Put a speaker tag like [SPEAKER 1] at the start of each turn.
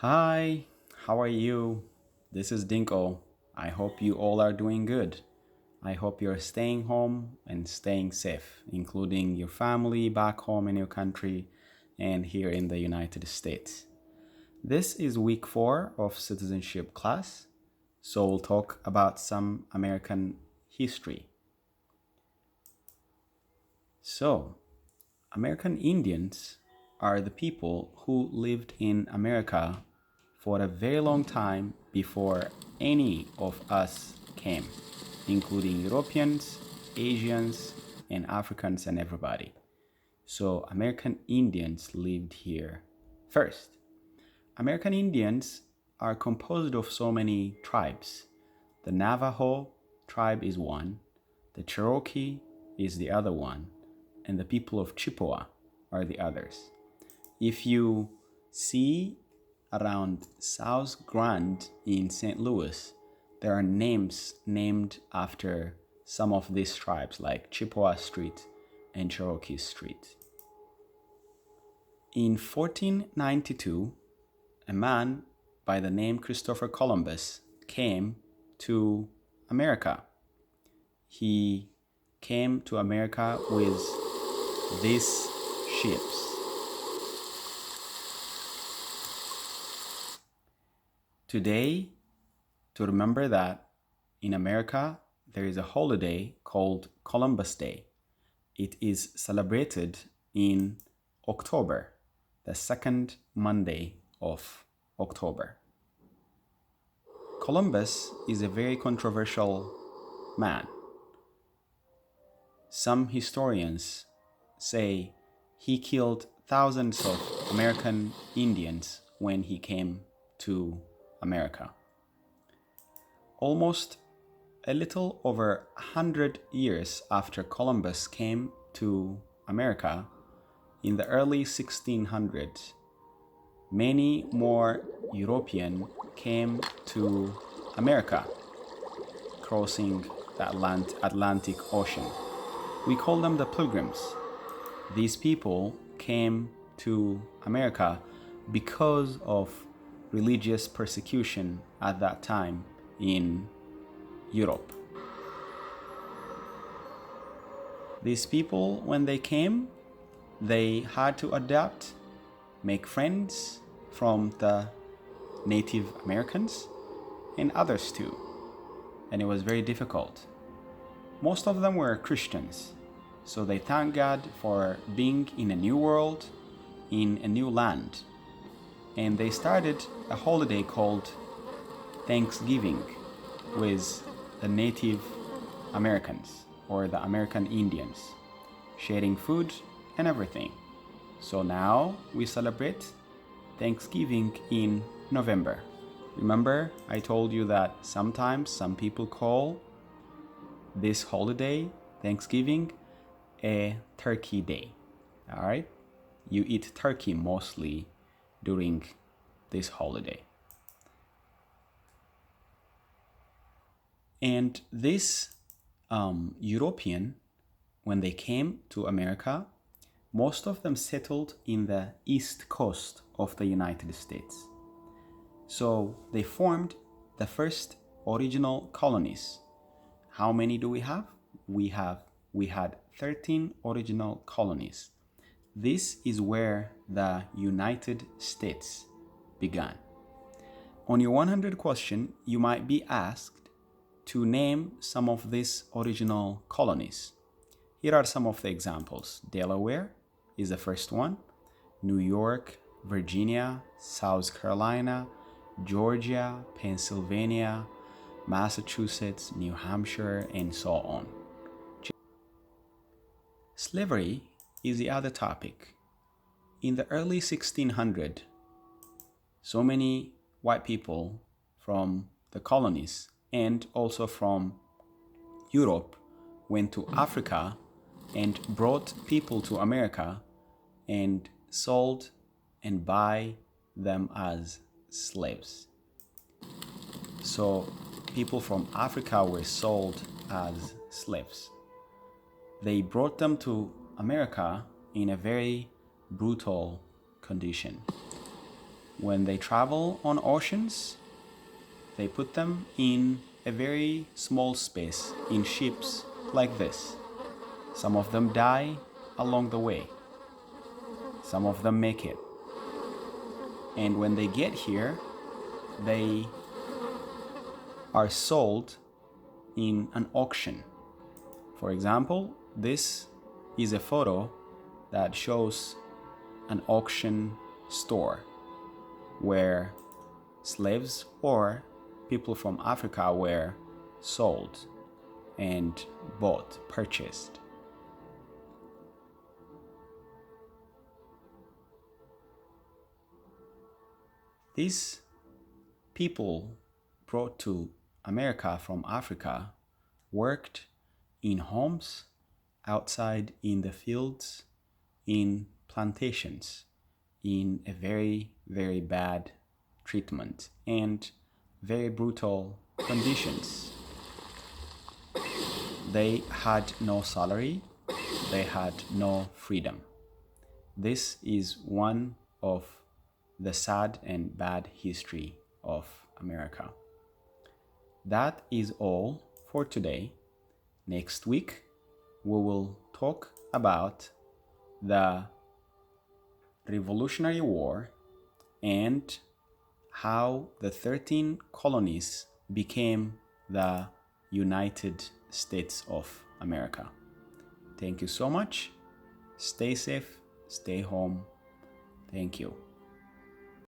[SPEAKER 1] Hi, how are you? This is Dinko. I hope you all are doing good. I hope you're staying home and staying safe, including your family back home in your country and here in the United States. This is week 4 of citizenship class, so we'll talk about some American history. So, American Indians are the people who lived in America for a very long time before any of us came, including Europeans, Asians, and Africans and everybody. So, American Indians lived here first. American Indians are composed of so many tribes. The Navajo tribe is one, the Cherokee is the other one, and the people of Chippewa are the others. If you see around South Grand in St. Louis, there are names named after some of these tribes, like Chippewa Street and Cherokee Street. In 1492, a man by the name Christopher Columbus came to America. He came to America with these ships. Today, to remember that, in America, there is a holiday called Columbus Day. It is celebrated in October, the second Monday of October. Columbus is a very controversial man. Some historians say he killed thousands of American Indians when he came to America. Almost a little over 100 years after Columbus came to America, in the early 1600s, many more Europeans came to America, crossing the Atlantic Ocean. We call them the Pilgrims. These people came to America because of religious persecution at that time in Europe. These people, when they came, they had to adapt, make friends from the Native Americans and others too. And it was very difficult. Most of them were Christians, so they thank God for being in a new world, in a new land. And they started a holiday called Thanksgiving with the Native Americans or the American Indians, sharing food and everything. So now we celebrate Thanksgiving in November. Remember, I told you that sometimes some people call this holiday, Thanksgiving, a turkey day. All right? You eat turkey mostly during this holiday. And this European, when they came to America, most of them settled in the east coast of the United States. So they formed the first original colonies. How many do we have? We had 13 original colonies. This is where the United States began. On your 100 question, you might be asked to name some of these original colonies. Here are some of the examples. Delaware is the first one, New York, Virginia, South Carolina, Georgia, Pennsylvania, Massachusetts, New Hampshire, and so on. Slavery is the other topic. In the early 1600s, so many white people from the colonies and also from Europe went to Africa and brought people to America and sold and buy them as slaves. So people from Africa were sold as slaves. They brought them to America in a very brutal condition. When they travel on oceans, they put them in a very small space in ships like this. Some of them die along the way. Some of them make it. And when they get here, they are sold in an auction. For example, this is a photo that shows an auction store where slaves or people from Africa were sold and bought, purchased. These people brought to America from Africa worked in homes, outside in the fields, in plantations, in a very, very bad treatment and very brutal conditions. They had no salary, they had no freedom. This is one of the sad and bad history of America. That is all for today. Next week, we will talk about the Revolutionary War and how the 13 colonies became the United States of America. Thank you so much. Stay safe, stay home. Thank you.